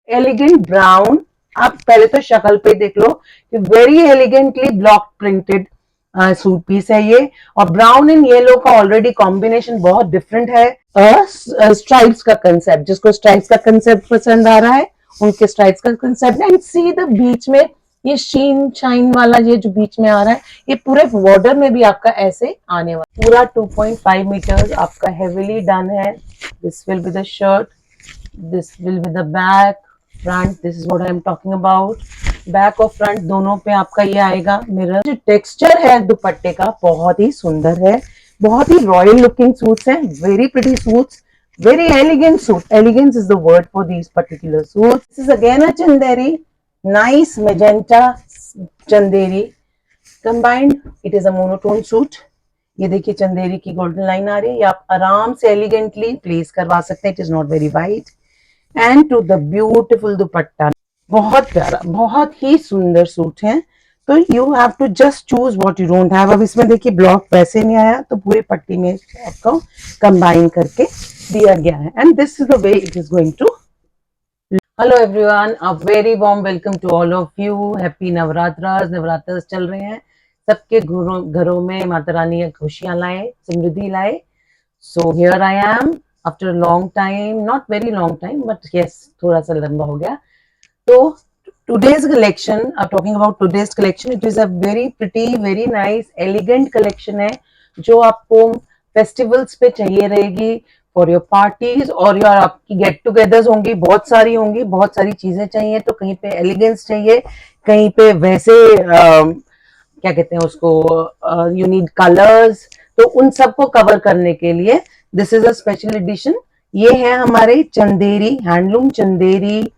Elegant brown. आप पहले तो शक्ल पे देख लो कि very elegantly block printed suit piece है ये, और ब्राउन एंड येलो का ऑलरेडी कॉम्बिनेशन बहुत डिफरेंट है। स्ट्राइप्स का कंसेप्ट, जिसको स्ट्राइप्स का कंसेप्ट पसंद आ रहा है उनके स्ट्राइप्स का कंसेप्ट। एंड सी द बीच में ये शीन शाइन वाला ये जो बीच में आ रहा है, ये पूरे बॉर्डर में भी आपका ऐसे आने वाला, पूरा 2.5 मीटर आपका हेवीली डन है। This will be the shirt, this will be the back, front, this is what I am talking about. Back और फ्रंट दोनों पे आपका ये आएगा मिरर। जो टेक्सचर है दुपट्टे का बहुत ही सुंदर है, बहुत ही रॉयल लुकिंग सूट्स हैं, very pretty suits, very elegant suit. Elegance is the word for these particular suits. This is again a chanderi, nice magenta chanderi combined. It is a monotone suit. ये देखिए चंदेरी की golden line आ रही है, ये आप आराम से एलिगेंटली प्लेस करवा सकते हैं। It is not very white. And to the beautiful dupatta, बहुत प्यारा, बहुत ही सुंदर सूट है। तो you have to just choose what you don't have. अब इसमें देखिए ब्लॉक वैसे नहीं आया, तो पूरी पट्टी में आपको कंबाइन करके दिया गया है। And this is the way it is going to. Hello everyone, a very warm welcome to all of you. Happy Navratras. Navratras चल रहे हैं, सबके घरों में माता रानी खुशियां लाए, समृद्धि लाए। So here I am after a long time, not very long time but yes थोड़ा सा लंबा हो गया। तो today's collection, I'm talking about today's collection, it is a very pretty, very nice, elegant collection है, जो आपको फेस्टिवल्स पे चाहिए रहेगी, फॉर योर पार्टीज और योर आपकी गेट टुगेदर्स होंगी, बहुत सारी होंगी, बहुत सारी चीजें चाहिए। तो कहीं पे एलिगेंस चाहिए, कहीं पे वैसे क्या कहते हैं उसको, यू नीड कलर्स, तो उन सबको कवर करने के लिए this is a special edition. ये है हमारे Chanderi, handloom Chanderi,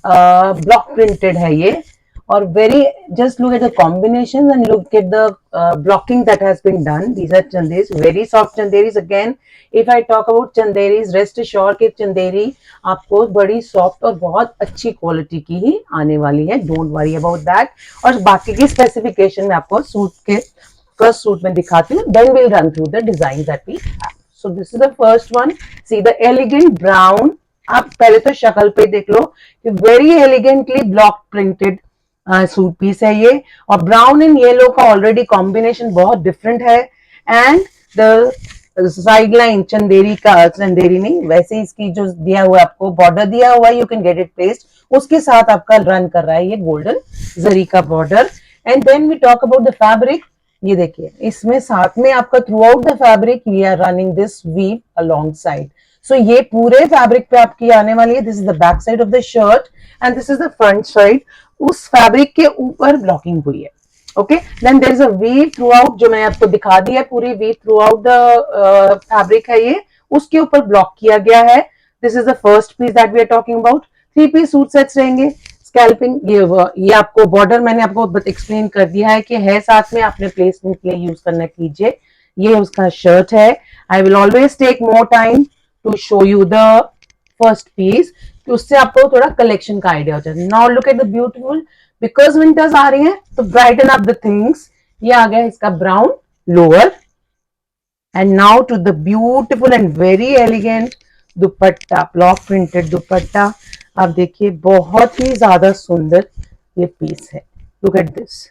block printed है ये, और very, just look at the combination and look at the blocking that has been done. These are chanderis, very soft chanderis. Again, if I talk about chanderis, rest assured कि चंदेरी आपको बड़ी soft और बहुत अच्छी quality की ही आने वाली है, डोंट वरी अबाउट दैट। और बाकी की स्पेसिफिकेशन में आपको सूट के फर्स्ट सूट में दिखाती हूँ, then will run through the design that we have. So this is the first one, see the elegant brown. आप पहले तो शक्ल पे देख लो कि very elegantly block printed suit piece है ये, और ब्राउन एंड येलो का ऑलरेडी कॉम्बिनेशन बहुत डिफरेंट है। And the side line Chanderi का, चंदेरी नहीं वैसे इसकी जो दिया हुआ आपको बॉर्डर दिया हुआ है, you can get it placed, उसके साथ आपका रन कर रहा है ये गोल्डन जरी का border. And then we talk about the fabric. ये देखिए इसमें साथ में आपका throughout the fabric we are running this weave alongside. So ये पूरे फैब्रिक पे आपकी आने वाली है। This is the back side of the shirt and this is the front side, उस फैब्रिक के ऊपर ब्लॉकिंग हुई है। Okay, then there is a weave throughout, जो मैंने आपको दिखा दिया, पूरी weave throughout the fabric है ये, उसके ऊपर ब्लॉक किया गया है। This is the first piece that we are talking about. 3 piece suit sets रहेंगे, स्कैल्पिंग, ये आपको बॉर्डर मैंने आपको एक्सप्लेन कर दिया है कि है साथ में, आपने प्लेसमेंट के लिए यूज करना कीजिए। ये उसका शर्ट है। I will always take more time to show you the first piece, कि उससे आपको थोड़ा कलेक्शन का आइडिया हो जाए। Now look at the beautiful, because winters आ रही हैं तो ब्राइटन अप द थिंग्स। ये आ गया इसका brown lower, and now to the beautiful and very elegant dupatta, block printed dupatta. आप देखिए बहुत ही ज्यादा सुंदर ये पीस है। Look at this,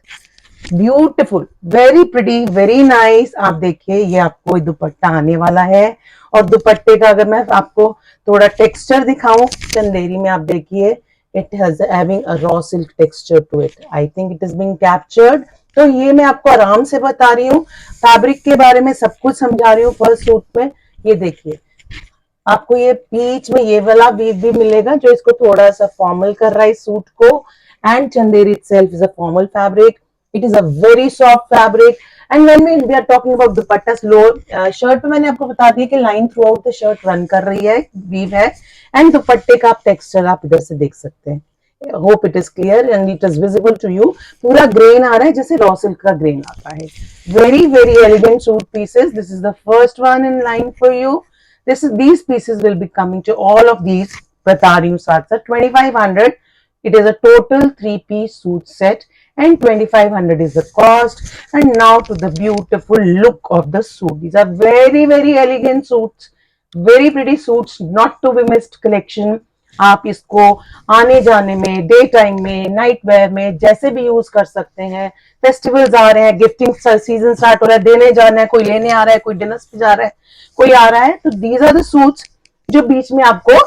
beautiful, very pretty, very nice. आप देखिए ये आपको दुपट्टा आने वाला है, और दुपट्टे का अगर मैं आपको थोड़ा टेक्सचर दिखाऊं चंदेरी में, आप देखिए it has having a raw silk texture to it. I think it is being captured. तो ये मैं आपको आराम से बता रही हूँ, फैब्रिक के बारे में सब कुछ समझा रही हूँ फर्स्ट सूट में। ये देखिए आपको ये बीच में ये वाला वीव भी मिलेगा, जो इसको थोड़ा सा फॉर्मल कर रहा है इस सूट को। And Chanderi itself is a formal fabric. It is a very soft fabric. And when we are talking about dupatta lower, shirt पे मैंने आपको बता दिया कि line through out the shirt run कर रही है, वीव है। एंड दुपट्टे का आप टेक्सचर आप इधर से देख सकते हैं। Hope it is clear and it is visible to you. पूरा ग्रेन आ रहा है जैसे रॉ सिल्क का ग्रेन आता है। Very very elegant suit pieces. This is the first one in line for you. These pieces will be coming to all of these, बता रही हूँ साथ साथ, 2500. It is a total 3-piece suit set and 2500 is the cost. And now to the beautiful look of the suit. These are very very elegant suits, very pretty suits, not to be missed collection. आप इसको आने जाने में, day time में, night where में जैसे भी use कर सकते हैं। फेस्टिवल्स आ रहे हैं, गिफ्टिंग सीजन स्टार्ट हो रहा है, देने जाना है, कोई लेने आ रहा है, कोई डिनर पे जा रहा है, कोई आ रहा है, तो दीज आर द सूट्स जो बीच में आपको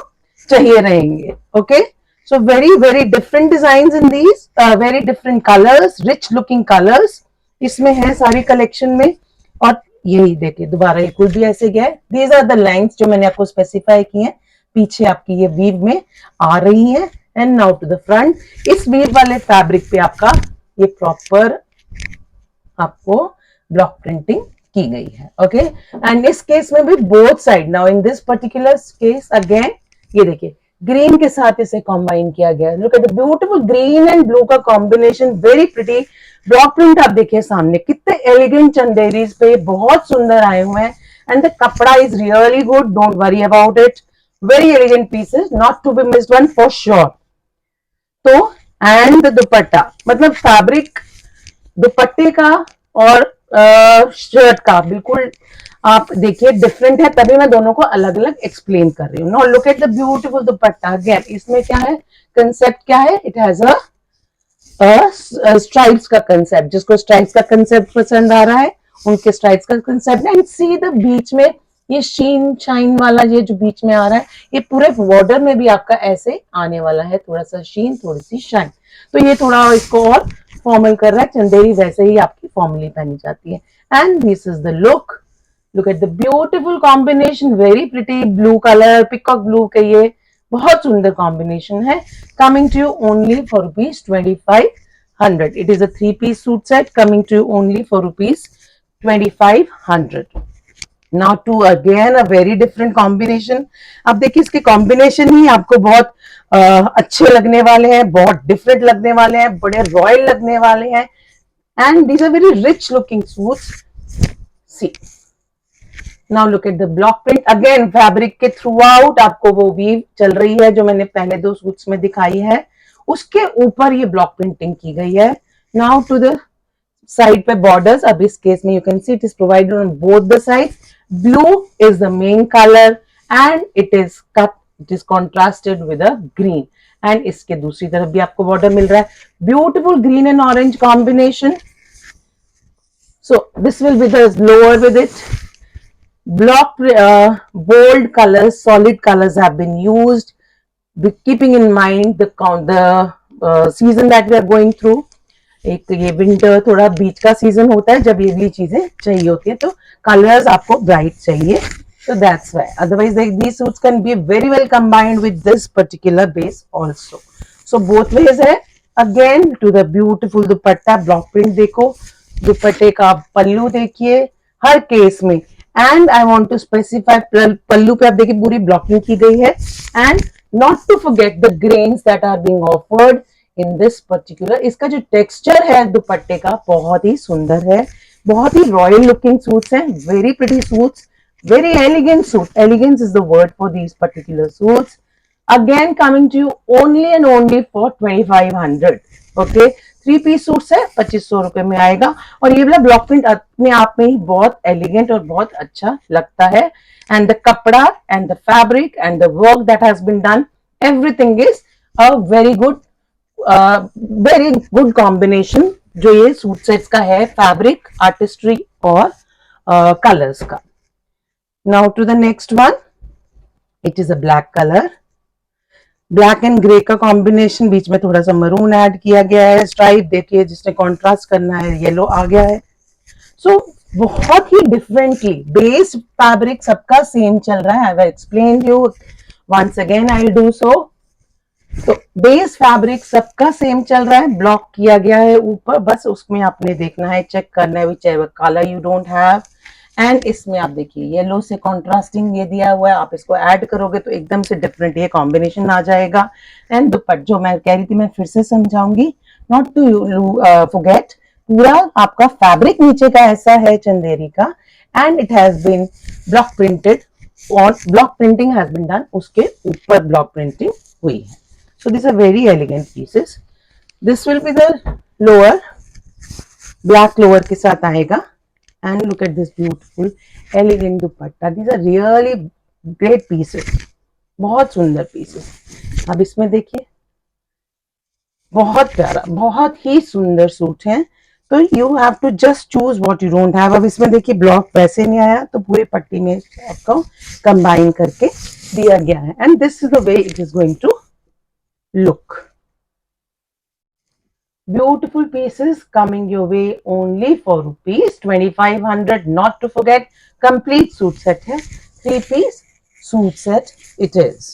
चाहिए रहेंगे। Okay, so very very different design in these, very different colours, rich looking colours इसमें है सारी कलेक्शन में। और यही देखिए दोबारा ये कुछ भी ऐसे गया है। दीज आर द लाइन्स जो मैंने आपको स्पेसिफाई की हैं, पीछे आपकी ये वीव में आ रही है। And now to the front, इस वीव वाले फैब्रिक पे आपका ये प्रॉपर आपको ब्लॉक प्रिंटिंग की गई है। ओके, एंड इस केस में भी both side, now in this particular case again ये देखिए ग्रीन के साथ इसे कॉम्बाइन किया गया है। Look at the beautiful green and blue का combination, very pretty block print. आप देखिए सामने कितने एलिगेंट चंदेरीज पे बहुत सुंदर आए हुए हैं। एंड द कपड़ा is really good, don't worry about it, very elegant pieces, not to be missed one for sure. तो एंड द दुपट्टा, मतलब फैब्रिक दुपट्टे का और शर्ट का बिल्कुल आप देखिए डिफरेंट है, तभी मैं दोनों को अलग अलग एक्सप्लेन कर रही हूँ। Now look at the beautiful dupatta again. इसमें क्या है, कंसेप्ट क्या है, इट हैज अ स्ट्राइप्स का कंसेप्ट। जिसको स्ट्राइप्स का कंसेप्ट पसंद आ रहा है उनके स्ट्राइप्स का कंसेप्ट। एंड सी द बीच में ये शीन शाइन वाला ये जो बीच में आ रहा है, ये पूरे बॉर्डर में भी आपका ऐसे आने वाला है, थोड़ा सा शीन थोड़ी सी शाइन। तो ये थोड़ा इसको और फॉर्मल कर रहा है, चंदेरी वैसे ही आपकी फॉर्मली पहनी जाती है। And this is the look, look at the beautiful combination, very pretty blue colour, peacock blue के ये बहुत सुंदर कॉम्बिनेशन है। Coming to you only for rupees 2500। It is a 3-piece suit set coming to you only for rupees 2500। Now to again a very different combination. अब देखिए इसके combination ही आपको बहुत अच्छे लगने वाले हैं, बहुत डिफरेंट लगने वाले हैं, बड़े रॉयल लगने वाले हैं। And these are very rich looking suits. See now look at the block print again, fabric के थ्रू आउट आपको वो वीव चल रही है जो मैंने पहले दो सूट्स में दिखाई है, उसके ऊपर ये ब्लॉक प्रिंटिंग की गई है। नाउ टू द साइड पे बॉर्डर्स, अब इस केस में you can see it is provided on both the side. Blue is the main colour and it is cut, it is contrasted with a green. And इसके दूसरी तरफ भी आपको border मिल रहा है, beautiful green and orange combination. So this will be the lower with it. Block bold colors, solid colors have been used, keeping in mind the season that we are going through. एक ये winter थोड़ा बीच का season होता है जब ये भी चीजें चाहिए होती है, तो कलर्स आपको ब्राइट चाहिए, तो that's why. Otherwise these suits can be very well combined with this particular base also. So both ways है। Again to the beautiful dupatta, block print देखो, दुपट्टे का पल्लू देखिए हर केस में। And I want to specify, pallu पे आप देखिए पूरी ब्लॉकिंग की गई है। And not to forget the grains that are being offered in this particular. इसका जो टेक्सचर है दुपट्टे का बहुत ही सुंदर है, बहुत ही रॉयल लुकिंग सूट्स हैं, very pretty suits, very elegant suit. Elegance is the word for these particular suits. Again coming to you only and only for 2500. Okay, 3-piece suits है, 2500 रुपए में आएगा। और ये वाला ब्लॉक प्रिंट अपने आप में ही बहुत एलिगेंट और बहुत अच्छा लगता है। एंड द कपड़ा and the fabric and the work that has been done, everything is a very good combination जो ये सूट सेट्स का है, फैब्रिक, आर्टिस्ट्री और कलर्स का। Now to the next one, it is a black color, black and grey का combination, बीच में थोड़ा सा मरून ऐड किया गया है, स्ट्राइप देखिए जिसने कॉन्ट्रास्ट करना है, येलो आ गया है। सो बहुत ही डिफरेंटली, बेस फैब्रिक सबका सेम चल रहा है। I will explain you once again, I will do so. तो बेस फैब्रिक सबका सेम चल रहा है, ब्लॉक किया गया है ऊपर, बस उसमें आपने देखना है, चेक करना है which ever colour you don't have. And इसमें आप देखिए येलो से कॉन्ट्रास्टिंग ये दिया हुआ है, आप इसको ऐड करोगे तो एकदम से डिफरेंट ये कॉम्बिनेशन आ जाएगा। एंड दुपट्टा जो मैं कह रही थी, मैं फिर से समझाऊंगी, नॉट टू फॉरगेट, पूरा आपका फैब्रिक नीचे का ऐसा है चंदेरी का, and it has been block printed और block printing has been done, उसके ऊपर ब्लॉक प्रिंटिंग हुई है। So this are very elegant pieces. This will be the lower, black lower के साथ आएगा। And look at this beautiful elegant dupatta. These are really great pieces, बहुत सुंदर pieces. अब इसमें देखिए, बहुत प्यारा, बहुत ही सुंदर सूट है। तो you have to just choose what you don't have. अब इसमें देखिए ब्लॉक वैसे नहीं आया, तो पूरे पट्टी में आपको कंबाइन करके दिया गया है, and this is the way it is going to look. Beautiful pieces coming your way only for rupees 2500. Not to forget, complete suit set है, 3-piece suit set it is.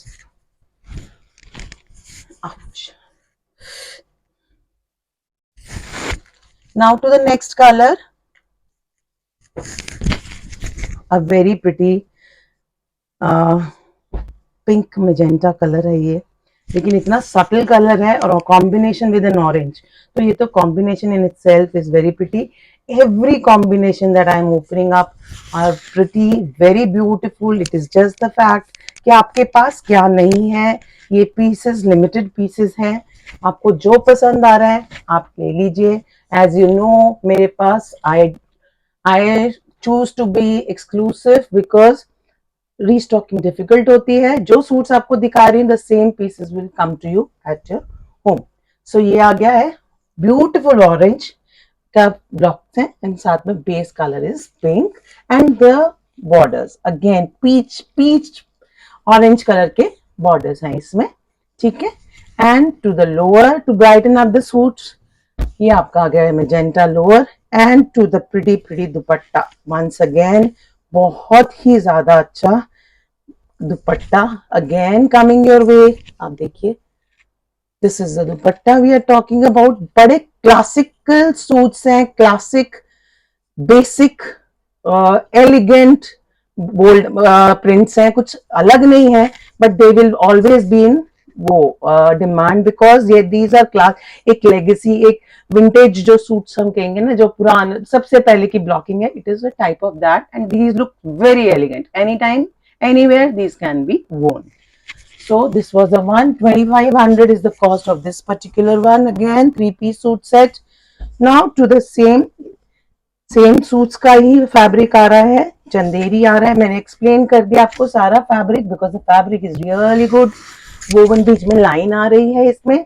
Ouch. Now to the next color, a very pretty pink magenta color है ये, लेकिन इतना subtle colour है और combination with N orange, तो ये तो combination in itself is very pretty. Every combination that I am opening up are pretty, very beautiful. It is just the fact कि आपके पास क्या नहीं है. ये पीसेस लिमिटेड पीसेस हैं, आपको जो पसंद आ रहा है आप ले लीजिए. एज यू नो मेरे पास I choose to be exclusive because restocking difficult होती है. जो सूट्स आपको दिखा रही हूँ, the same pieces will come to you at your home. So ये आ गया है ब्यूटिफुल ऑरेंज का ब्लॉक्स है, एंड साथ में base colour is pink, and the borders again peach orange colour के बॉर्डर्स हैं इसमें, ठीक है. And to the lower to brighten up the suits, ये आपका आ गया है magenta lower, and to the pretty dupatta once again, बहुत ही ज्यादा अच्छा dupatta again coming your way. आप देखिए, this is the dupatta we are talking about. बड़े क्लासिकल सूट्स हैं, classic basic elegant bold prints हैं, कुछ अलग नहीं है, but they will always be in वो डिमांड बिकॉज ये दीज आर क्लास, एक लेगेसी, एक विंटेज जो सूट्स हम कहेंगे ना, जो पुराने सबसे पहले की ब्लॉकिंग है, it is a type of that, and these look very elegant. Any time anywhere these can be worn. So this was the one. 2500 is the cost of this particular one. Again 3-piece suit set. Now to the same suits का ही fabric आ रहा है, चंदेरी आ रहा है. मैंने explain कर दिया आपको सारा fabric because the fabric is really good. Woven बीच में लाइन आ रही है इसमें.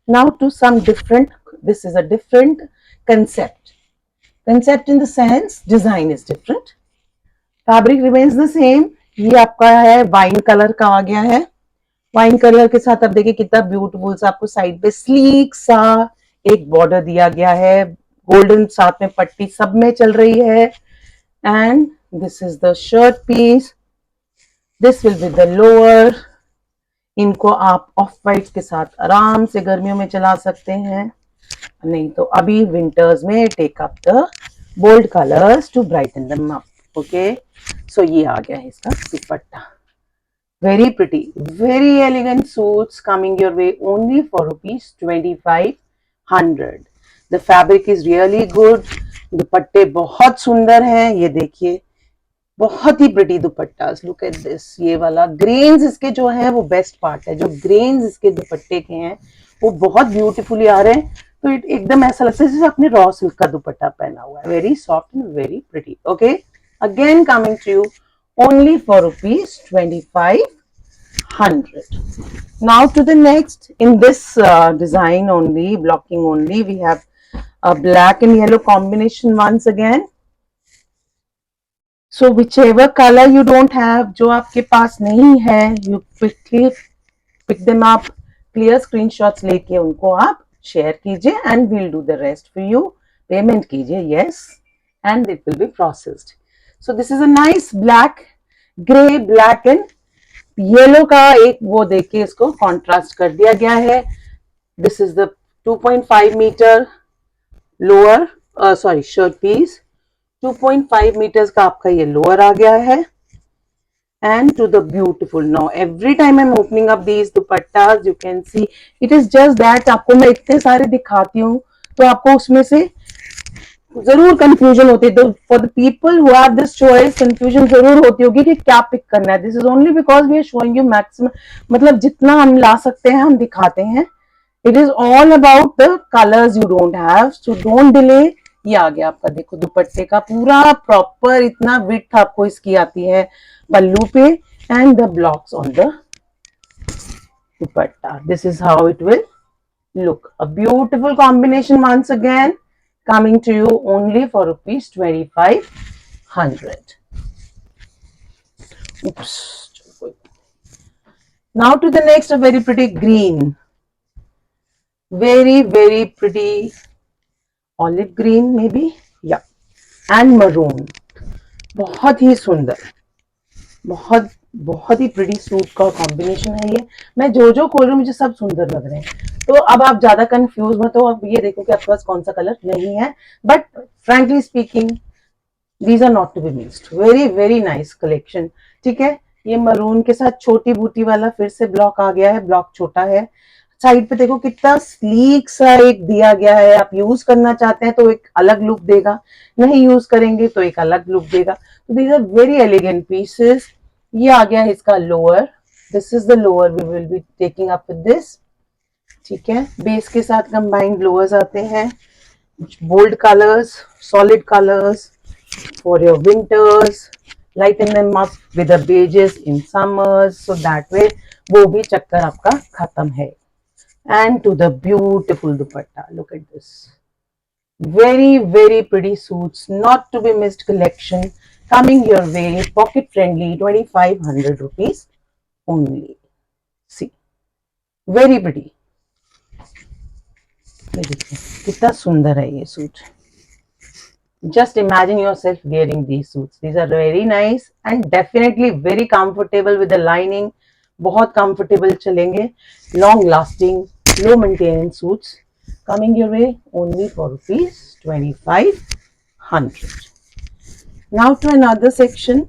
Now to some different, this is a different concept in the sense design is different, fabric remains the same. ये आपका है वाइन कलर का आ गया है. वाइन कलर के साथ आप देखिए कितना ब्यूटीफुल सा आपको साइड पे स्लीक सा एक बॉर्डर दिया गया है, गोल्डन साथ में पट्टी सब में चल रही है. And this is the shirt piece, this will be the lower. इनको आप ऑफ वाइट के साथ आराम से गर्मियों में चला सकते हैं, नहीं तो अभी विंटर्स में take up the bold colours to brighten them up. Okay, so ये आ गया है इसका dupatta. Very pretty, very elegant suits coming your way only for rupees 2500. The fabric is really good. दुपट्टे बहुत सुंदर हैं, ये देखिए बहुत ही pretty dupatta. Look at this. ये वाला ग्रेन्स इसके जो है वो बेस्ट पार्ट है, जो ग्रेन्स इसके दुपट्टे के हैं वो बहुत ब्यूटीफुली आ रहे हैं. तो एकदम ऐसा लगता है जैसे आपने रॉ सिल्क का दुपट्टा पहना हुआ है. Very soft and very pretty. Okay, again coming to you only for rupees 2500. Now to the next. In this design only, blocking only, we have a black and yellow combination once again. So whichever color you don't have, जो आपके पास नहीं है, you quickly pick them up, clear screenshots लेके उनको आप share कीजिए, and we'll do the rest for you. Payment कीजिए, yes, and it will be processed. So this is a nice black, grey, black and yellow का एक वो देके इसको contrast कर दिया गया है. This is the 2.5 meter lower, shirt piece. 2.5 meters का आपका ये lower आ गया है. And to the beautiful. Now every time I'm opening up these dupattas, you can see it is just that आपको मैं इतने सारे दिखाती हूँ तो आपको उसमें से जरूर कंफ्यूजन होती है. तो for the people who have this choice confusion जरूर होती होगी कि क्या पिक करना है. This is only because we are showing you maximum, मतलब जितना हम ला सकते हैं हम दिखाते हैं. It is all about the colours you don't have, so don't delay. ये आ गया आपका देखो दुपट्टे का पूरा प्रॉपर इतना विड्थ आपको इसकी आती है पल्लू पे, and the blocks on the dupatta. This is how it will look. A beautiful combination once again, coming to you only for rupees 2500. Oops. Now to the next, a very pretty green. Very, very pretty olive green maybe. Yeah. And maroon. बहुत ही सुंदर, बहुत बहुत ही pretty suit का combination है ये. मैं जो जो खोल रही हूँ मुझे सब सुंदर लग रहे हैं. तो अब आप ज्यादा कंफ्यूज मत हो. अब ये देखो कि आपके पास कौन सा कलर नहीं है. But frankly speaking these are not to be mixed. Very very nice collection. ठीक है. ये मरून के साथ छोटी बूटी वाला फिर से ब्लॉक आ गया है. ब्लॉक छोटा है. साइड पे देखो कितना स्लीक सा एक दिया गया है. आप यूज करना चाहते हैं तो एक अलग लुक देगा, नहीं यूज करेंगे तो एक अलग लुक देगा. तो these are very elegant pieces. ये आ गया है इसका lower. This is the lower we will be taking up with this. ठीक है. बेस के साथ कंबाइंड लोअर्स आते हैं. Bold colours, solid colours for your winters, lighten them up with the beiges in summers, so that way वो भी चक्कर आपका खत्म है. And to the beautiful dupatta, look at this, very very pretty suits, not to be missed collection coming your way, pocket friendly, 2500 rupees only. See, very pretty. ये देखिए कितना सुंदर है ये suit. Just imagine yourself wearing these suits. These are very nice and definitely very comfortable with the lining. बहुत comfortable चलेंगे. Long lasting, low maintenance suits coming your way only for rupees 2500. Now to another section.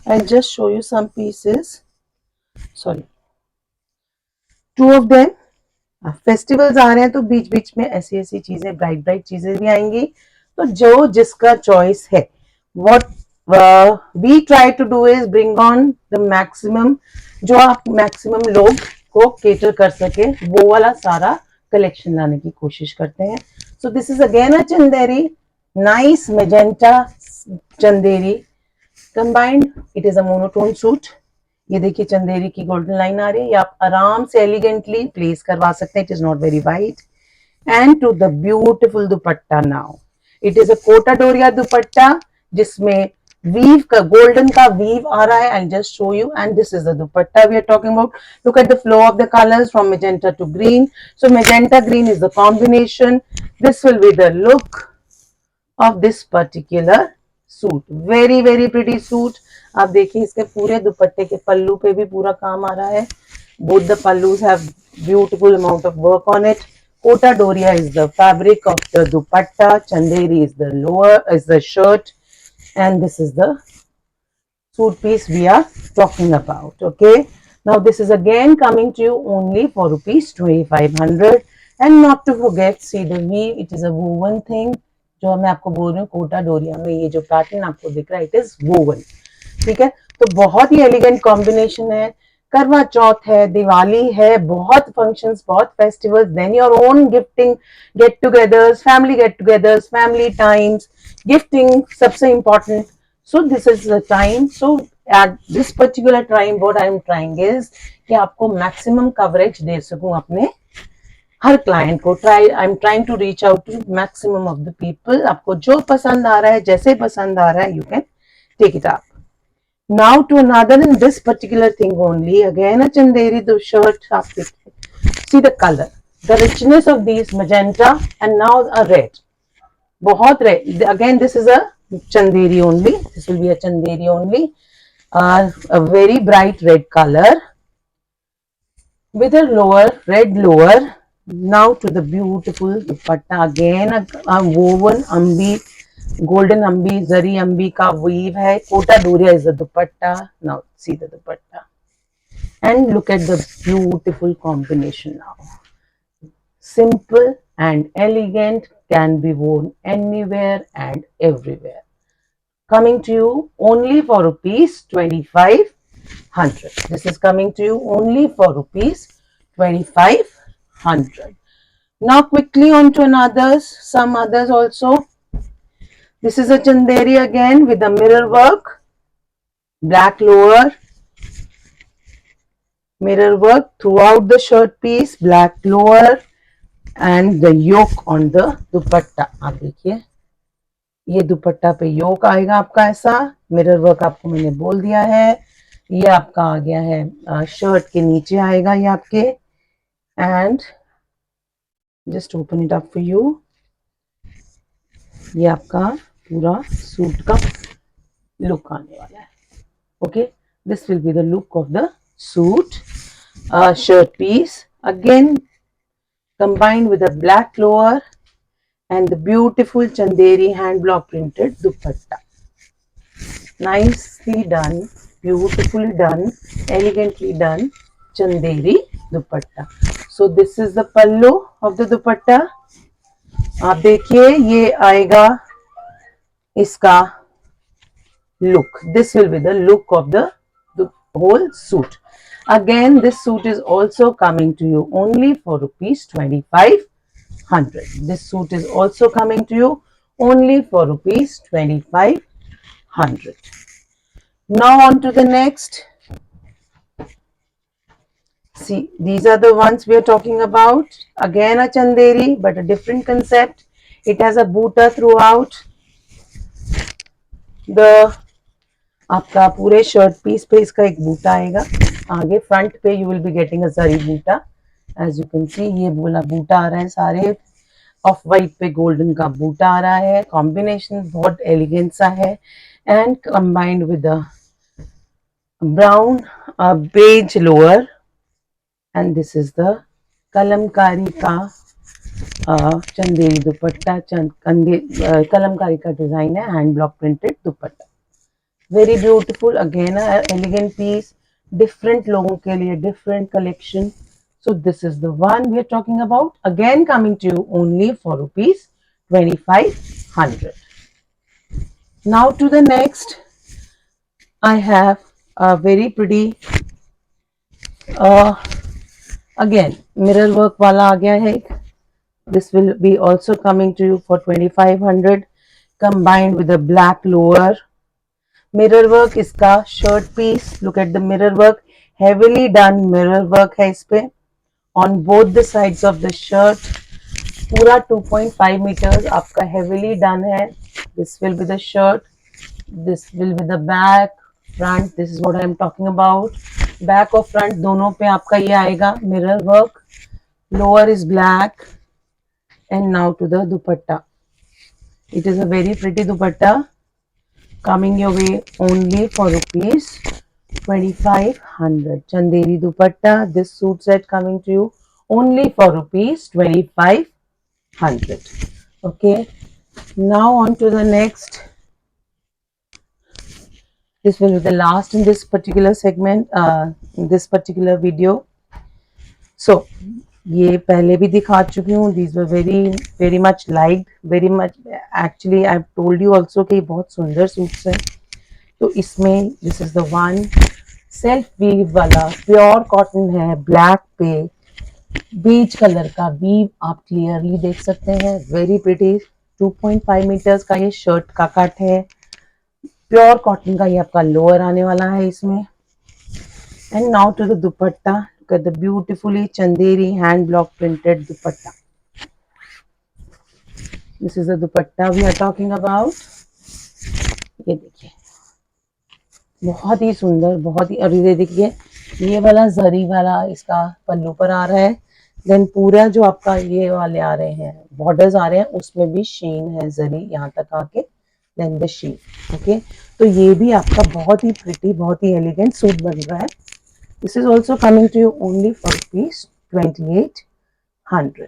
I'll just show you some pieces. Sorry. Two of them. Festivals आ रहे हैं तो बीच बीच में ऐसी ऐसी चीजें, ब्राइट ब्राइट चीजें भी आएंगी. तो जो जिसका चॉइस है, what we try to do is bring on the maximum, जो आप मैक्सिमम लोग को केटर कर सके वो वाला सारा कलेक्शन लाने की कोशिश करते हैं. सो this is again a Chanderi, nice magenta Chanderi combined. It is a monotone suit. ये देखिए चंदेरी की गोल्डन लाइन आ रही है. ये आप आराम से एलिगेंटली प्लेस करवा सकते हैं. It is not very wide. And to the beautiful dupatta now. It is a Kota Doria dupatta जिसमें वीव का, गोल्डन का वीव आ रहा है. I just show you. And this is the dupatta we are talking about. Look at the flow of the colours from magenta to green. So magenta green is the combination. This will be the look of this particular suit. Very very pretty suit. आप देखिए इसके पूरे दुपट्टे के पल्लू पे भी पूरा काम आ रहा है. Both the pallus have beautiful amount of work on it. Kota Doria is the fabric of the dupatta. Chanderi is the lower, is the shirt, and this is the suit piece we are talking about. Okay. Now this is again coming to you only for rupees 2500. And not to forget, see the weave. It is a woven thing. जो मैं आपको बोल रही हूँ कोटा डोरिया में ये जो pattern आपको दिख रहा है, इट इज वोवन. ठीक है. तो बहुत ही एलिगेंट कॉम्बिनेशन है. करवा चौथ है, दिवाली है, बहुत फंक्शंस, बहुत festivals, then your own gifting get togethers, family get togethers, family times, gifting सबसे important. So this is the time. So at this particular time what I am trying is कि आपको maximum coverage दे सकूं अपने हर client को. I am trying to reach out to maximum of the people. आपको जो पसंद आ रहा है, जैसे पसंद आ रहा है, you can take it up. Now to another in this particular thing only. Again a chanderi the shirt. See the color, the richness of these magenta and now a red. बहुत red. Again this is a chanderi only. This will be a chanderi only. A very bright red color with a lower red lower. Now to the beautiful dupatta. Again a woven ambi, golden ambi, zari ambi ka weave hai. Kota doria is the dupatta. Now see the dupatta and look at the beautiful combination now. Simple and elegant, can be worn anywhere and everywhere. Coming to you only for rupees 2500. This is coming to you only for rupees 2500. Now quickly on to others, some others also. This is a chanderi again with a mirror work, black lower, mirror work throughout the shirt piece, black lower and the yoke on the dupatta. आप देखिए ये दुपट्टा पे योक आएगा आपका ऐसा, mirror work आपको मैंने बोल दिया है। ये आपका आ गया है शर्ट के नीचे आएगा ये आपके, and just open it up for you. ये आपका पूरा सूट का लुक आने वाला है। Okay, this will be the look of the suit. Shirt piece again combined with a black lower and the beautiful chanderi hand block printed dupatta. Nicely done, beautifully done, elegantly done chanderi dupatta. So this is the pallu of the dupatta. आप देखिए ये आएगा इसका look. This will be the look of the whole suit. Again, this suit is also coming to you only for rupees 2500. This suit is also coming to you only for rupees 2500. Now on to the next. See, these are the ones we are talking about. Again a chanderi, but a different concept. It has a butta throughout the आपका पूरे shirt piece पे इसका एक बूटा आएगा। आगे front पे you will be getting a zari buta. As you can see ये बोला बूटा आ रहा है, सारे ऑफ वाइट पे गोल्डन का बूटा आ रहा है। कॉम्बिनेशन बहुत एलिगेंट सा है and combined with brown beige lower and this is the Kalamkari का चंदेरी दुपट्टा। कलमकारी का डिजाइन है, hand block printed dupatta. Very beautiful, again elegant piece, different लोगों के लिए different collection. So this is the one we are talking about. Again coming to you only for rupees 2500. Now to the next, I have a very pretty again mirror work वाला आ गया है। This will be also coming to you for 2500 combined with a black lower. Mirror work इसका shirt piece, look at the mirror work, heavily done mirror work है इस पे on both the sides of the shirt. पूरा 2.5 metres आपका heavily done है। This will be the shirt, this will be the back, front, this is what I am talking about. Back और front दोनों पे आपका ये आएगा mirror work. Lower is black and now to the dupatta. It is a very pretty dupatta coming your way only for rupees 2500. Chanderi dupatta, this suit set coming to you only for rupees 2500. Okay, now on to the next. This will be the last in this particular segment, in this particular video. So ये पहले भी दिखा चुकी हूँ। These were very much liked, very much actually I've told you also कि बहुत सुंदर suits हैं। तो इसमें this is the one, self weave वाला प्योर कॉटन है, ब्लैक पे बीच कलर का वीव आप क्लियरली देख सकते हैं। वेरी प्रिटी, 2.5 मीटर्स का ये शर्ट का कट है। प्योर कॉटन का ये आपका लोअर आने वाला है इसमें। And now to the dupatta, look at the beautifully chanderi hand block printed dupatta. This is the dupatta we are talking about. ये देखिए बहुत ही सुंदर, बहुत ही, और ये देखिए ये वाला जरी वाला इसका पल्लू पर आ रहा है। देन पूरा जो आपका ये वाले आ रहे हैं बॉर्डर्स आ रहे हैं उसमें भी शीन है, जरी यहाँ तक आके, देन द शीन। ओके, तो ये भी आपका बहुत ही प्रिटी, बहुत ही एलिगेंट सूट बन रहा है। This is also coming to you only for rupees 2800.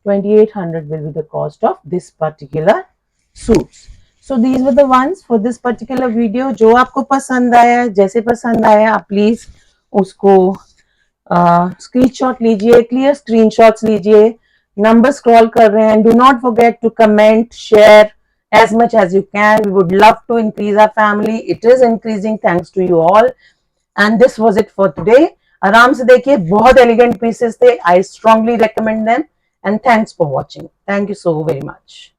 2800 will be the cost of this particular suits. So these were the ones for this particular video. जो आपको पसंद आया, जैसे पसंद आया आप प्लीज उसको स्क्रीनशॉट लीजिए, क्लियर स्क्रीनशॉट्स लीजिए। नंबर स्क्रॉल कर रहे हैं, do not forget to comment, share as much as you can. We would love to increase our family. It is increasing thanks to you all. And this was it for today. आराम से देखिए, बहुत elegant pieces थे। I strongly recommend them and thanks for watching. Thank you so very much.